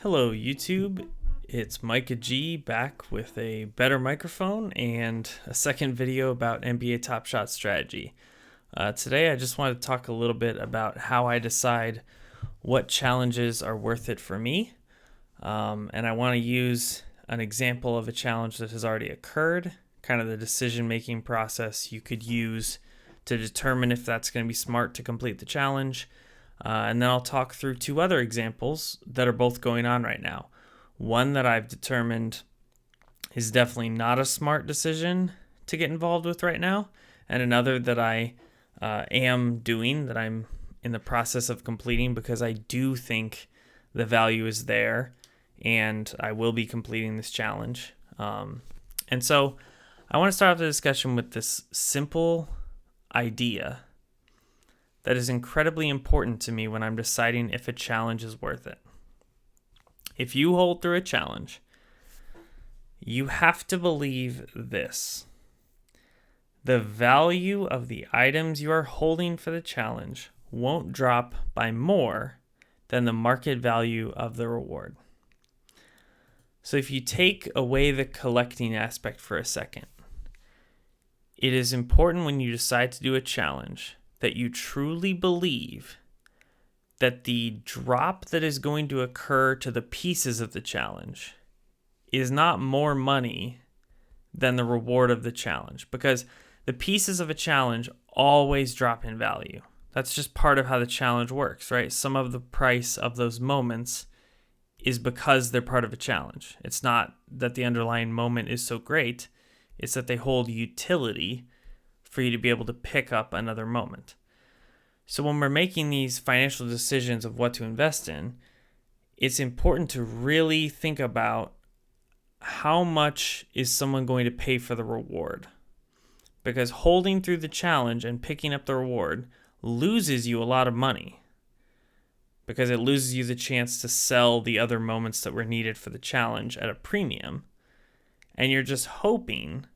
Hello, YouTube. It's Micah G back with a better microphone and a second video about NBA TopShot strategy. Today, I just wanted to talk a little bit about how I decide what challenges are worth it for me. And I want to use an example of a challenge that has already occurred, kind of the decision-making process you could use to determine if that's going to be smart to complete the challenge. And then I'll talk through two other examples that are both going on right now. One that I've determined is definitely not a smart decision to get involved with right now, and another that I am doing, that I'm in the process of completing because I do think the value is there and I will be completing this challenge. And so I want to start off the discussion with this simple idea that is incredibly important to me when I'm deciding if a challenge is worth it. If you hold through a challenge, you have to believe this: the value of the items you are holding for the challenge won't drop by more than the market value of the reward. So if you take away the collecting aspect for a second, it is important when you decide to do a challenge that you truly believe that the drop that is going to occur to the pieces of the challenge is not more money than the reward of the challenge, because the pieces of a challenge always drop in value. That's just part of how the challenge works, right? Some of the price of those moments is because they're part of a challenge. It's not that the underlying moment is so great, it's that they hold utility for you to be able to pick up another moment. So when we're making these financial decisions of what to invest in, it's important to really think about how much is someone going to pay for the reward. Because holding through the challenge and picking up the reward loses you a lot of money, because it loses you the chance to sell the other moments that were needed for the challenge at a premium. And you're just hoping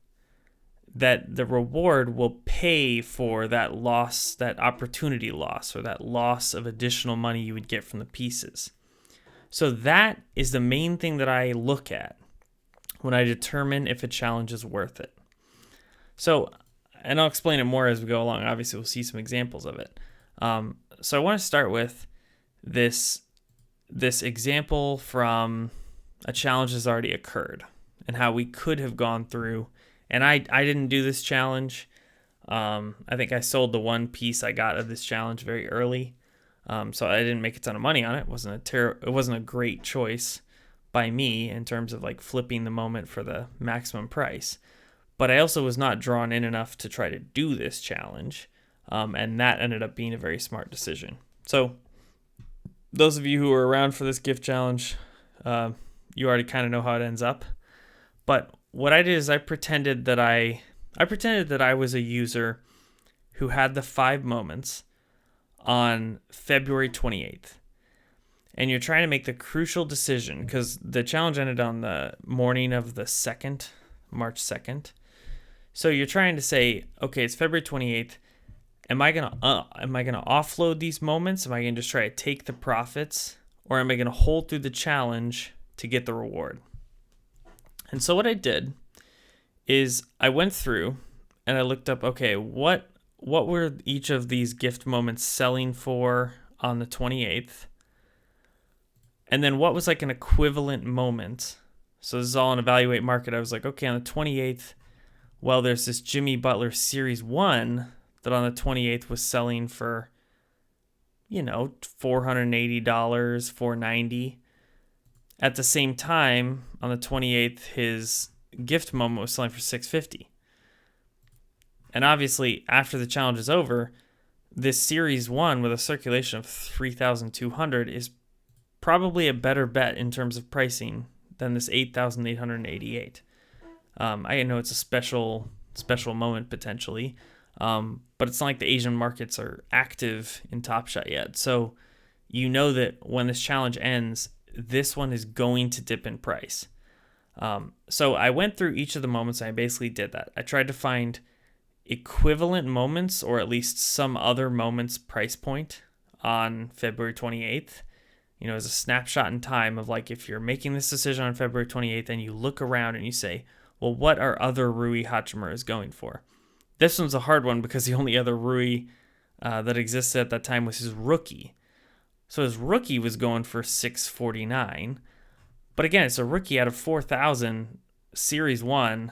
that the reward will pay for that loss, that opportunity loss, or that loss of additional money you would get from the pieces. So that is the main thing that I look at when I determine if a challenge is worth it. So, and I'll explain it more as we go along. Obviously, we'll see some examples of it. So I want to start with this example from a challenge that's already occurred and how we could have gone through. And I didn't do this challenge. I think I sold the one piece I got of this challenge very early. So I didn't make a ton of money on it. It wasn't a great choice by me in terms of like flipping the moment for the maximum price. But I also was not drawn in enough to try to do this challenge. And that ended up being a very smart decision. So those of you who are around for this gift challenge, you already kind of know how it ends up. But what I did is I pretended that I was a user who had the 5 moments on February 28th. And you're trying to make the crucial decision, because the challenge ended on the morning of the 2nd, March 2nd. So you're trying to say, okay, it's February 28th. Am I gonna offload these moments? Am I gonna just try to take the profits, or am I gonna hold through the challenge to get the reward? And so what I did is I went through and I looked up, okay, what were each of these gift moments selling for on the 28th? And then what was like an equivalent moment? So this is all in Evaluate Market. I was like, okay, on the 28th, well, there's this Jimmy Butler Series 1 that on the 28th was selling for, $480, $490. At the same time, on the 28th, his gift moment was selling for $650. And obviously, after the challenge is over, this Series 1 with a circulation of 3,200 is probably a better bet in terms of pricing than this 8,888. I know it's a special moment potentially, but it's not like the Asian markets are active in TopShot yet. So you know that when this challenge ends, this one is going to dip in price. So I went through each of the moments and I basically did that. I tried to find equivalent moments, or at least some other moments price point on February 28th. as a snapshot in time of like, if you're making this decision on February 28th and you look around and you say, well, what are other Rui Hachimuras going for? This one's a hard one because the only other Rui that existed at that time was his rookie. So his rookie was going for 649. But again, it's a rookie out of 4,000 Series 1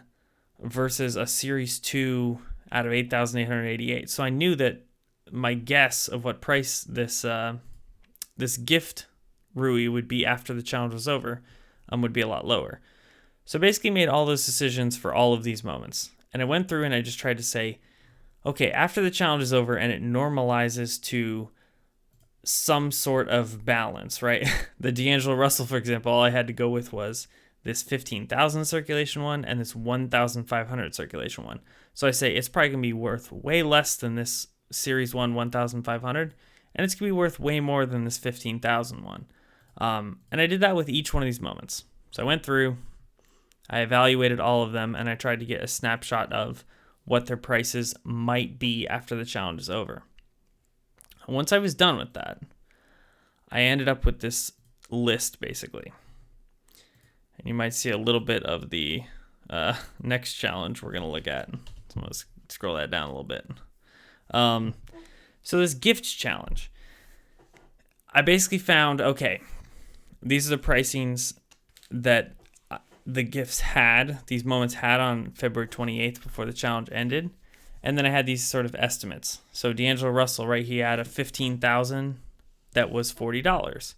versus a Series 2 out of 8,888. So I knew that my guess of what price this gift Rui would be after the challenge was over would be a lot lower. So basically made all those decisions for all of these moments. And I went through and I just tried to say, okay, after the challenge is over and it normalizes to some sort of balance, right? The D'Angelo Russell, for example, all I had to go with was this 15,000 circulation one and this 1,500 circulation one. So I say it's probably going to be worth way less than this Series 1 1,500, and it's going to be worth way more than this 15,000 one. And I did that with each one of these moments. So I went through, I evaluated all of them, and I tried to get a snapshot of what their prices might be after the challenge is over. Once I was done with that, I ended up with this list, basically. And you might see a little bit of the next challenge we're going to look at. So I'm going to scroll that down a little bit. So this gifts challenge, I basically found, okay, these are the pricings that the gifts had, these moments had on February 28th before the challenge ended. And then I had these sort of estimates. So D'Angelo Russell, right, he had a 15,000 that was $40.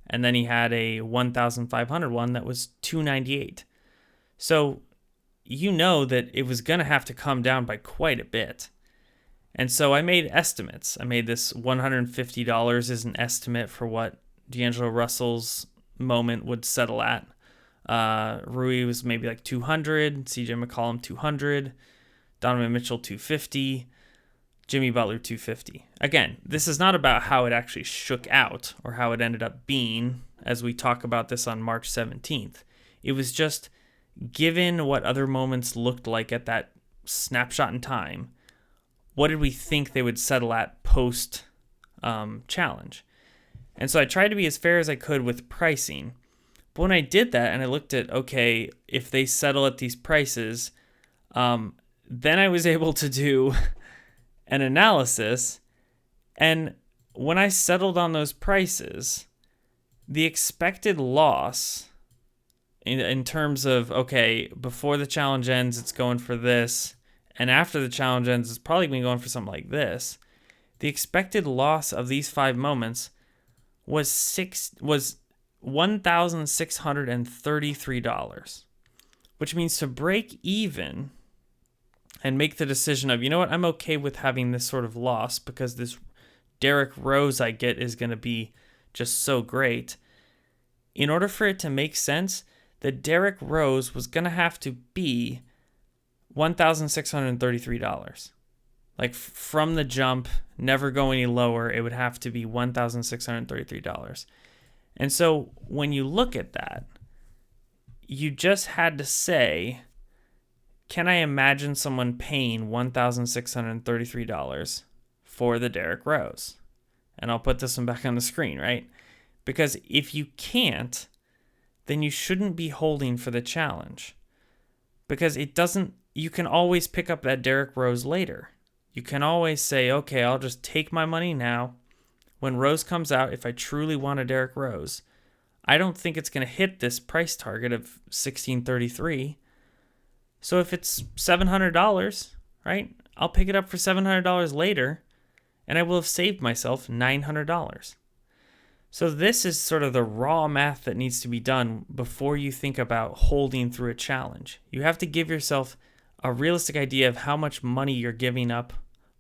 And then he had a 1,500 one that was $298. So you know that it was going to have to come down by quite a bit. And so I made estimates. I made this $150 as an estimate for what D'Angelo Russell's moment would settle at. Rui was maybe like 200, CJ McCollum 200, Donovan Mitchell 250, Jimmy Butler 250. Again, this is not about how it actually shook out or how it ended up being as we talk about this on March 17th. It was just given what other moments looked like at that snapshot in time, what did we think they would settle at post challenge? And so I tried to be as fair as I could with pricing. But when I did that and I looked at, okay, if they settle at these prices, then I was able to do an analysis. And when I settled on those prices, the expected loss in terms of, okay, before the challenge ends, it's going for this. And after the challenge ends, it's probably going to be going for something like this. The expected loss of these 5 moments was $1,633, which means to break even and make the decision of, you know what, I'm okay with having this sort of loss because this Derrick Rose I get is going to be just so great. In order for it to make sense, the Derrick Rose was going to have to be $1,633. Like from the jump, never go any lower, it would have to be $1,633. And so when you look at that, you just had to say, can I imagine someone paying $1,633 for the Derrick Rose? And I'll put this one back on the screen, right? Because if you can't, then you shouldn't be holding for the challenge. Because you can always pick up that Derrick Rose later. You can always say, okay, I'll just take my money now. When Rose comes out, if I truly want a Derrick Rose, I don't think it's going to hit this price target of $1,633. So if it's $700, right, I'll pick it up for $700 later, and I will have saved myself $900. So this is sort of the raw math that needs to be done before you think about holding through a challenge. You have to give yourself a realistic idea of how much money you're giving up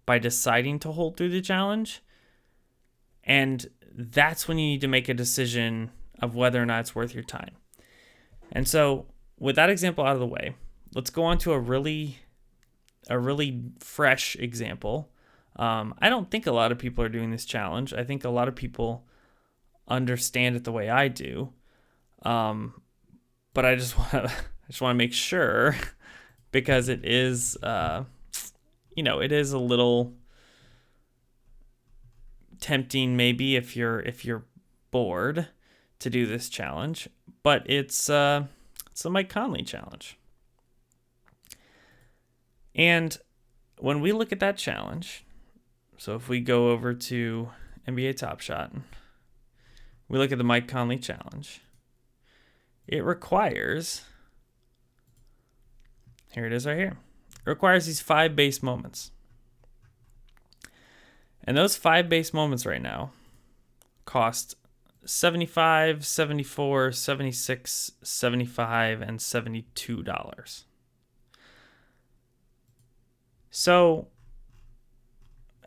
by deciding to hold through the challenge. And that's when you need to make a decision of whether or not it's worth your time. And so with that example out of the way, let's go on to a really fresh example. I don't think a lot of people are doing this challenge. I think a lot of people understand it the way I do. But I just want to make sure because it is, it is a little tempting maybe if you're bored. to do this challenge, but it's the Mike Conley challenge. And when we look at that challenge, so if we go over to NBA TopShot, we look at the Mike Conley challenge, it requires, here it is right here, it requires these 5 base moments. And those 5 base moments right now cost $75, $74, $76, $75, and $72. So,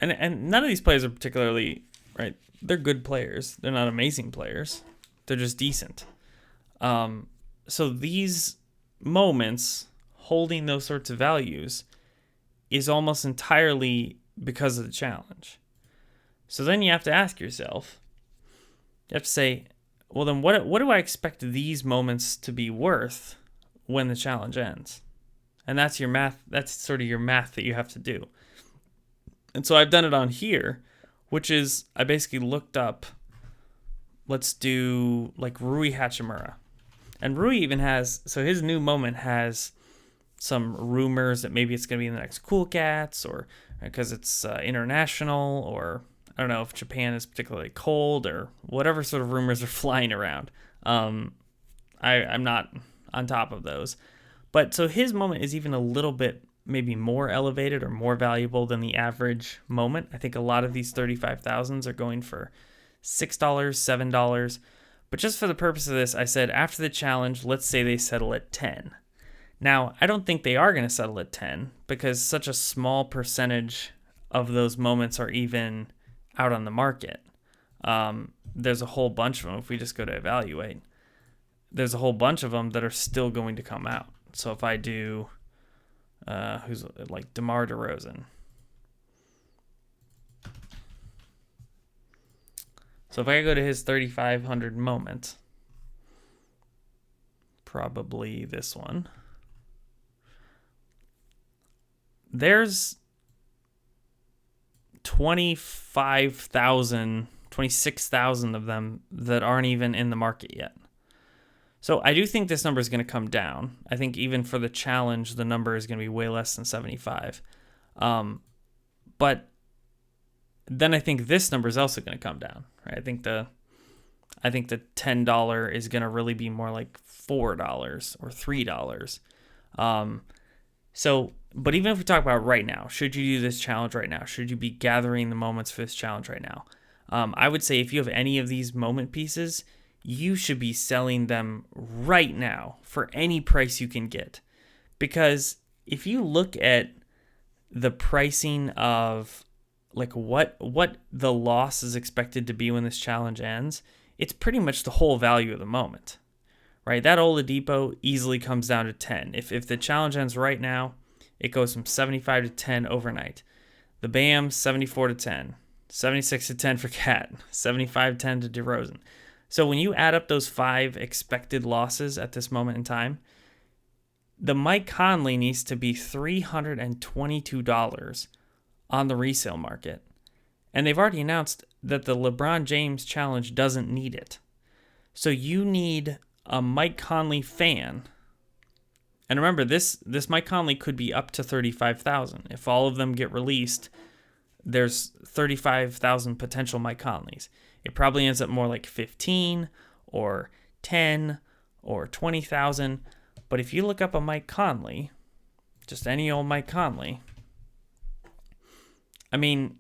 and none of these players are particularly, right, they're good players. They're not amazing players. They're just decent. So these moments, holding those sorts of values, is almost entirely because of the challenge. So then you have to ask yourself, you have to say, well, then what do I expect these moments to be worth when the challenge ends? And that's your math. That's sort of your math that you have to do. And so I've done it on here, which is I basically looked up, let's do like Rui Hachimura. And Rui even has, so his new moment has some rumors that maybe it's going to be in the next Cool Cats, or because it's international, or I don't know if Japan is particularly cold, or whatever sort of rumors are flying around. I'm not on top of those. But so his moment is even a little bit maybe more elevated or more valuable than the average moment. I think a lot of these 35,000s are going for $6, $7. But just for the purpose of this, I said after the challenge, let's say they settle at 10. Now, I don't think they are going to settle at 10 because such a small percentage of those moments are even out on the market. There's a whole bunch of them. If we just go to evaluate, there's a whole bunch of them that are still going to come out. So if I do, who's like DeMar DeRozan. So if I go to his 3,500 moment, probably this one, there's 25,000, 26,000 of them that aren't even in the market yet. So I do think this number is going to come down. I think even for the challenge, the number is going to be way less than 75. But then I think this number is also going to come down. Right? I think the $10 is going to really be more like $4 or $3. But even if we talk about right now, should you do this challenge right now? Should you be gathering the moments for this challenge right now? I would say if you have any of these moment pieces, you should be selling them right now for any price you can get. Because if you look at the pricing of like what the loss is expected to be when this challenge ends, it's pretty much the whole value of the moment, right? That Oladipo easily comes down to 10. If the challenge ends right now, it goes from 75 to 10 overnight. The Bam, 74 to 10, 76 to 10 for Cat, 75-10 to DeRozan. So when you add up those 5 expected losses at this moment in time, the Mike Conley needs to be $322 on the resale market. And they've already announced that the LeBron James challenge doesn't need it. So you need a Mike Conley fan. And remember, this Mike Conley could be up to 35,000. If all of them get released, there's 35,000 potential Mike Conleys. It probably ends up more like 15 or 10 or 20,000. But if you look up a Mike Conley, just any old Mike Conley, I mean,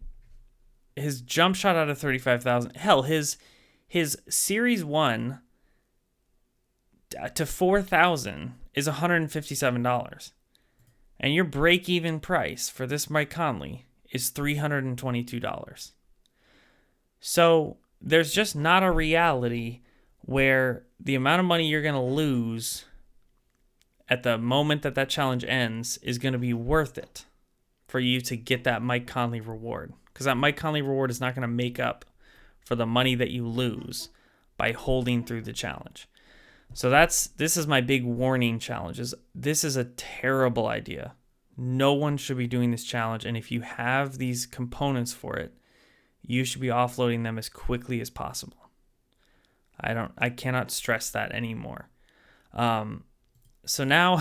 his jump shot out of 35,000, hell, his Series 1 to 4,000 is $157. And your break-even price for this Mike Conley is $322. So there's just not a reality where the amount of money you're going to lose at the moment that challenge ends is going to be worth it for you to get that Mike Conley reward. Because that Mike Conley reward is not going to make up for the money that you lose by holding through the challenge. So this is my big warning challenges. This is a terrible idea. No one should be doing this challenge. And if you have these components for it, you should be offloading them as quickly as possible. I cannot stress that anymore. So now,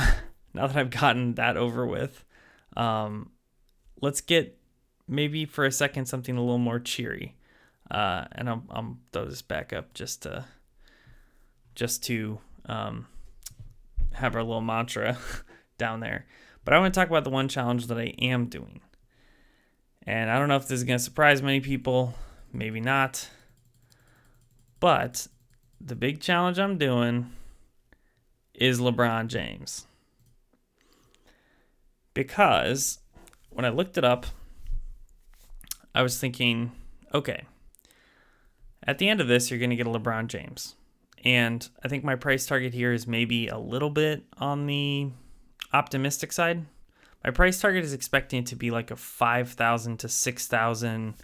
now that I've gotten that over with, let's get maybe for a second something a little more cheery. And I'll throw this back up just to have our little mantra down there. But I want to talk about the one challenge that I am doing. And I don't know if this is going to surprise many people, maybe not. But the big challenge I'm doing is LeBron James. Because when I looked it up, I was thinking, okay, at the end of this, you're going to get a LeBron James. And I think my price target here is maybe a little bit on the optimistic side. My price target is expecting it to be like a 5,000 to 6,000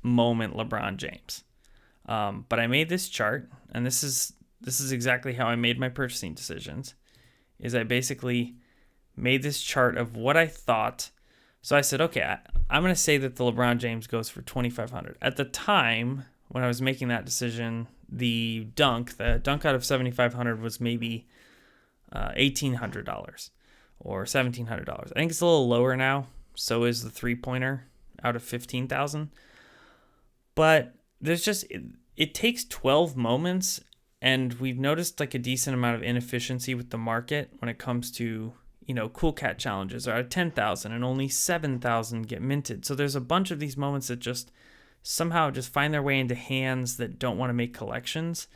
moment LeBron James. But I made this chart, and this is exactly how I made my purchasing decisions. Is I basically made this chart of what I thought. So I said, okay, I'm going to say that the LeBron James goes for 2,500. At the time when I was making that decision, the dunk out of 7,500 was maybe $1,800 or $1,700. I think it's a little lower now. So is the 3-pointer out of 15,000. But there's just it takes 12 moments, and we've noticed like a decent amount of inefficiency with the market when it comes to, Cool Cat challenges are at 10,000 and only 7,000 get minted. So there's a bunch of these moments that just somehow just find their way into hands that don't want to make collections.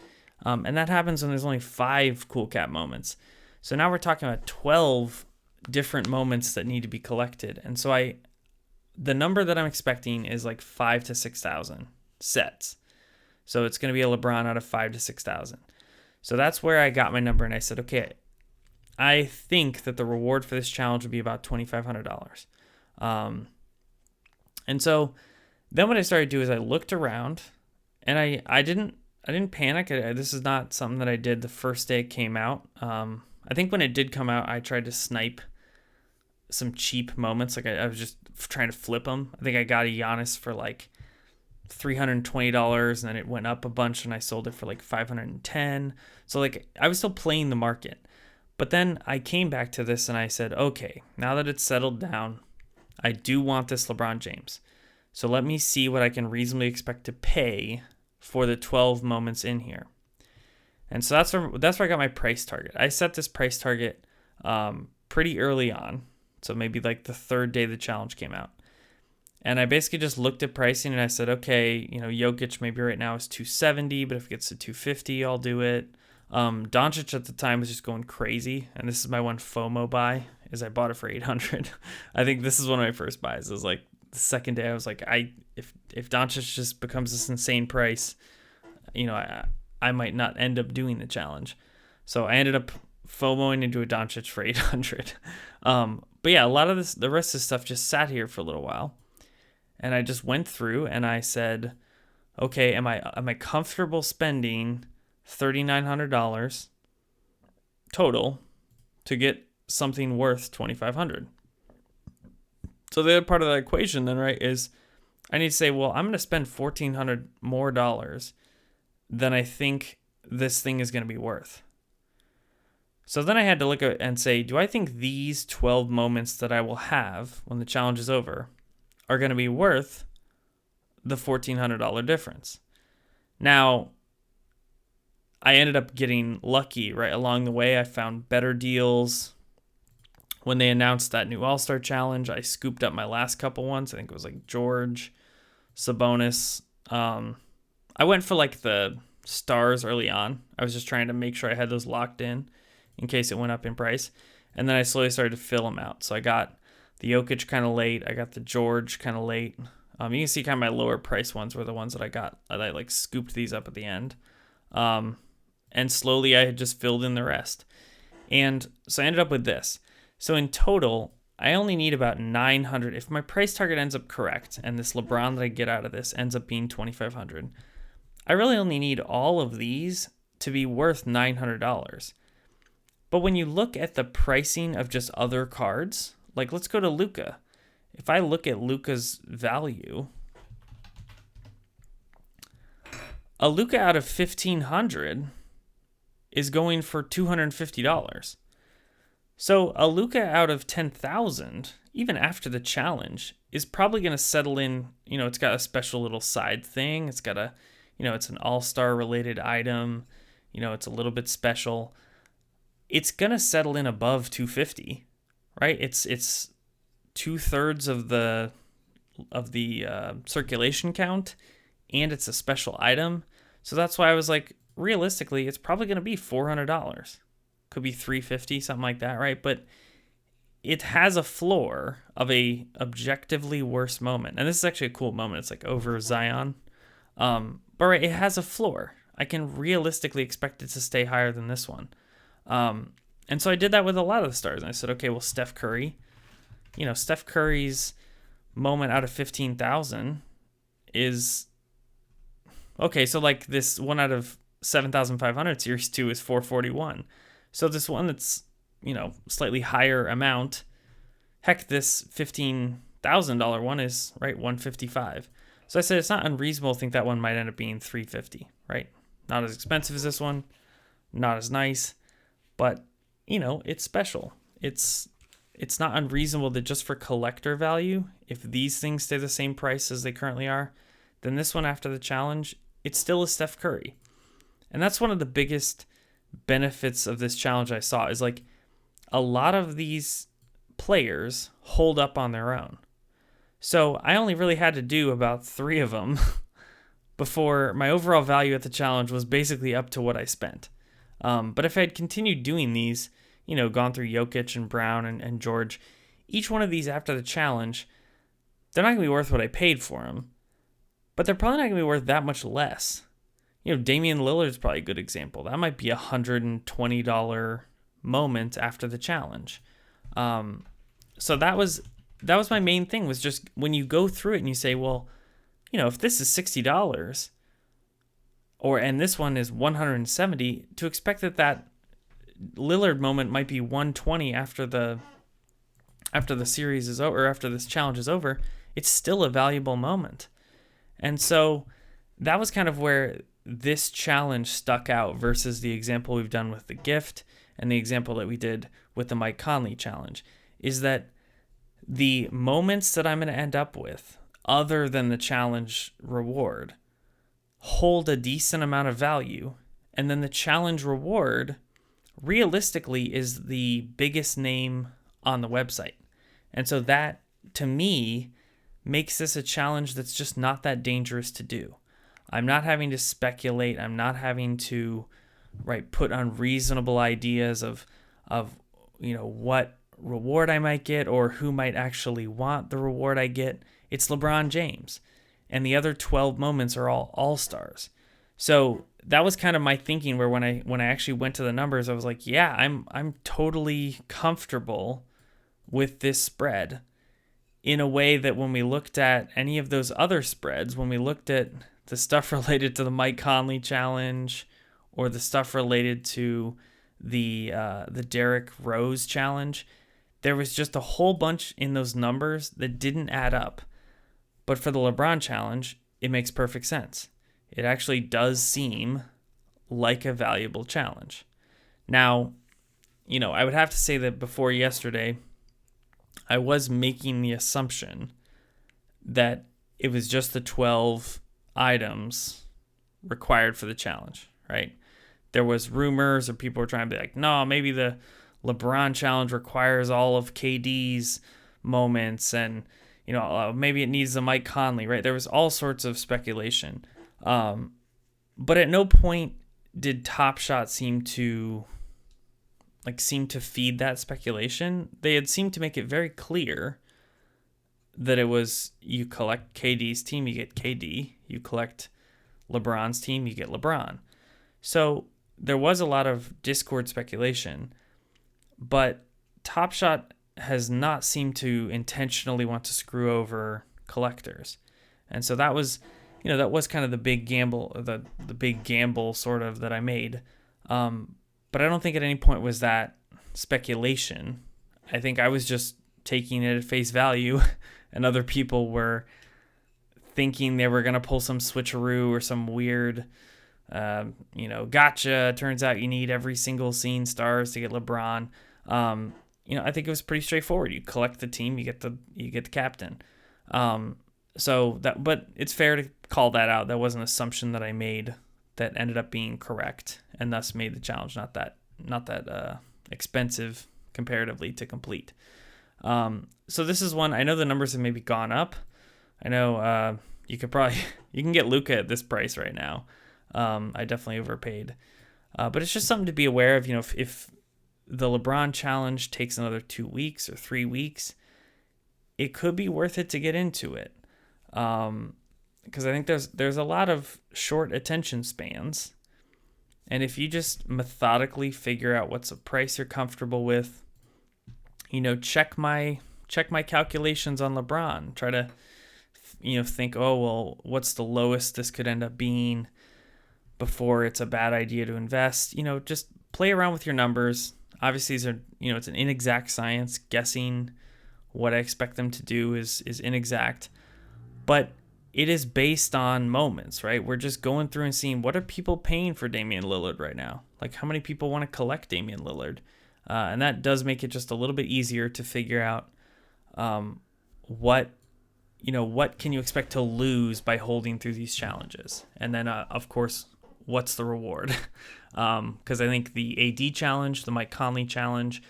And that happens when there's only 5 Cool Cat moments. So now we're talking about 12 different moments that need to be collected. And so the number that I'm expecting is like 5,000 to 6,000 sets. So it's going to be a LeBron out of 5,000 to 6,000. So that's where I got my number, and I said, okay, I think that the reward for this challenge would be about $2,500. And so then what I started to do is I looked around, and I didn't panic. This is not something that I did the first day it came out. I think when it did come out, I tried to snipe some cheap moments. Like I was just trying to flip them. I think I got a Giannis for like $320, and then it went up a bunch, and I sold it for like $510. So like I was still playing the market. But then I came back to this and I said, okay, now that it's settled down, I do want this LeBron James. So let me see what I can reasonably expect to pay for the 12 moments in here. And so that's where I got my price target. I set this price target pretty early on. So maybe like the third day the challenge came out. And I basically just looked at pricing and I said, okay, Jokic maybe right now is 270, but if it gets to 250, I'll do it. Doncic at the time was just going crazy, and this is my one FOMO buy, is I bought it for 800. I think this is one of my first buys. It was like the second day I was like, if Doncic just becomes this insane price, I might not end up doing the challenge. So I ended up FOMOing into a Doncic for 800. But yeah, a lot of the rest of this stuff just sat here for a little while, and I just went through and I said, okay, am I comfortable spending $3,900 total to get something worth $2,500? So the other part of that equation then, right, is I need to say, well, I'm going to spend $1,400 more than I think this thing is going to be worth. So then I had to look at and say, do I think these 12 moments that I will have when the challenge is over are going to be worth the $1,400 difference? Now, I ended up getting lucky right along the way. I found better deals. When they announced that new All-Star Challenge, I scooped up my last couple ones. I think it was like George, Sabonis. I went for like the stars early on. I was just trying to make sure I had those locked in case it went up in price. And then I slowly started to fill them out. So I got the Jokic kind of late. I got the George kind of late. You can see kind of my lower price ones were the ones that I got. I like scooped these up at the end. And slowly I had just filled in the rest. And so I ended up with this. So in total, I only need about 900. If my price target ends up correct, and this LeBron that I get out of this ends up being 2,500, I really only need all of these to be worth $900. But when you look at the pricing of just other cards, like let's go to Luka. If I look at Luka's value, a Luka out of 1,500 is going for $250. So a Luka out of 10,000, even after the challenge, is probably going to settle in. It's got a special little side thing. It's got it's an all-star related item. It's a little bit special. It's going to settle in above 250, right? It's 2/3 of the circulation count, and it's a special item. So that's why I was like, realistically, it's probably going to be $400. Could be $350, something like that, right? But it has a floor of a objectively worse moment. And this is actually a cool moment. It's like over Zion. But right, it has a floor. I can realistically expect it to stay higher than this one. And so I did that with a lot of the stars. And I said, okay, well, Steph Curry. Steph Curry's moment out of 15,000 is... Okay, so like this one out of 7,500 Series 2 is 441. So this one that's, slightly higher amount, heck, this $15,000 one is, right, 155. So I said it's not unreasonable to think that one might end up being 350, right? Not as expensive as this one, not as nice, but, it's special. It's not unreasonable that just for collector value, if these things stay the same price as they currently are, then this one after the challenge, it's still a Steph Curry. And that's one of the biggest benefits of this challenge I saw is like a lot of these players hold up on their own. So I only really had to do about 3 of them before my overall value at the challenge was basically up to what I spent. But if I had continued doing these, gone through Jokic and Brown and George, each one of these after the challenge, they're not going to be worth what I paid for them, but they're probably not going to be worth that much less. Damian Lillard's probably a good example. That might be a $120 moment after the challenge. So that was my main thing, was just when you go through it and you say, well, if this is $60 and this one is $170, to expect that Lillard moment might be $120 after the series is over, or after this challenge is over, it's still a valuable moment. And so that was kind of where this challenge stuck out versus the example we've done with the gift and the example that we did with the Mike Conley challenge, is that the moments that I'm going to end up with, other than the challenge reward, hold a decent amount of value. And then the challenge reward realistically is the biggest name on the website. And so that, to me, makes this a challenge that's just not that dangerous to do. I'm not having to speculate. I'm not having to, put unreasonable ideas of what reward I might get or who might actually want the reward I get. It's LeBron James. And the other 12 moments are all all-stars. So that was kind of my thinking, where when I actually went to the numbers, I was like, yeah, I'm totally comfortable with this spread, in a way that when we looked at any of those other spreads, when we looked at the stuff related to the Mike Conley challenge or the stuff related to the Derrick Rose challenge, there was just a whole bunch in those numbers that didn't add up. But for the LeBron challenge, it makes perfect sense. It actually does seem like a valuable challenge. Now, I would have to say that before yesterday, I was making the assumption that it was just the 12 items required for the challenge, right? There was rumors, or people were trying to be like, no, maybe the LeBron challenge requires all of KD's moments, and maybe it needs the Mike Conley, right? There was all sorts of speculation. But at no point did TopShot seem to feed that speculation. They had seemed to make it very clear that it was, you collect KD's team, you get KD. You collect LeBron's team, you get LeBron. So there was a lot of Discord speculation, but TopShot has not seemed to intentionally want to screw over collectors. And so that was kind of the big gamble, the big gamble sort of that I made. But I don't think at any point was that speculation. I think I was just taking it at face value, and other people were thinking they were going to pull some switcheroo or some weird gotcha. Turns out you need every single scene stars to get LeBron. I think it was pretty straightforward. You collect the team, you get the captain. But it's fair to call that out. That was an assumption that I made that ended up being correct, and thus made the challenge not that expensive comparatively to complete. So this is one, I know the numbers have maybe gone up. I know you can get Luka at this price right now. I definitely overpaid. But it's just something to be aware of. If the LeBron challenge takes another 2 weeks or 3 weeks, it could be worth it to get into it. Because I think there's a lot of short attention spans. And if you just methodically figure out what's a price you're comfortable with, check my calculations on LeBron. Try to, think, oh, well, what's the lowest this could end up being before it's a bad idea to invest. Just play around with your numbers. Obviously, these are, it's an inexact science. Guessing what I expect them to do is inexact. But it is based on moments, right? We're just going through and seeing what are people paying for Damian Lillard right now? Like, how many people want to collect Damian Lillard? And that does make it just a little bit easier to figure out what can you expect to lose by holding through these challenges? And then, of course, what's the reward? Because I think the AD challenge, the Mike Conley challenge,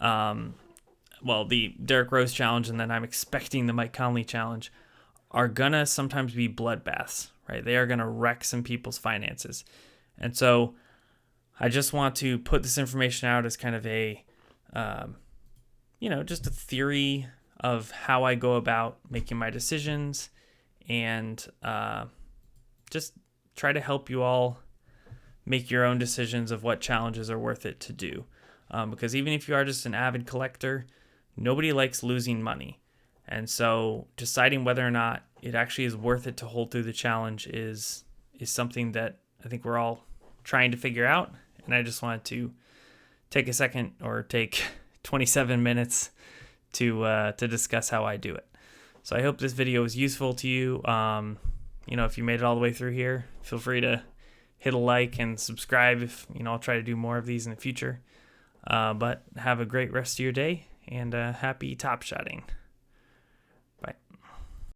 the Derrick Rose challenge, and then I'm expecting the Mike Conley challenge are gonna sometimes be bloodbaths, right? They are gonna wreck some people's finances. And so I just want to put this information out as kind of a, just a theory of how I go about making my decisions, and just try to help you all make your own decisions of what challenges are worth it to do. Because even if you are just an avid collector, nobody likes losing money. And so deciding whether or not it actually is worth it to hold through the challenge is something that I think we're all trying to figure out. And I just wanted to take a second, or take 27 minutes to discuss how I do it. So I hope this video was useful to you. If you made it all the way through here, feel free to hit a like and subscribe. If I'll try to do more of these in the future. But have a great rest of your day, and happy top shotting.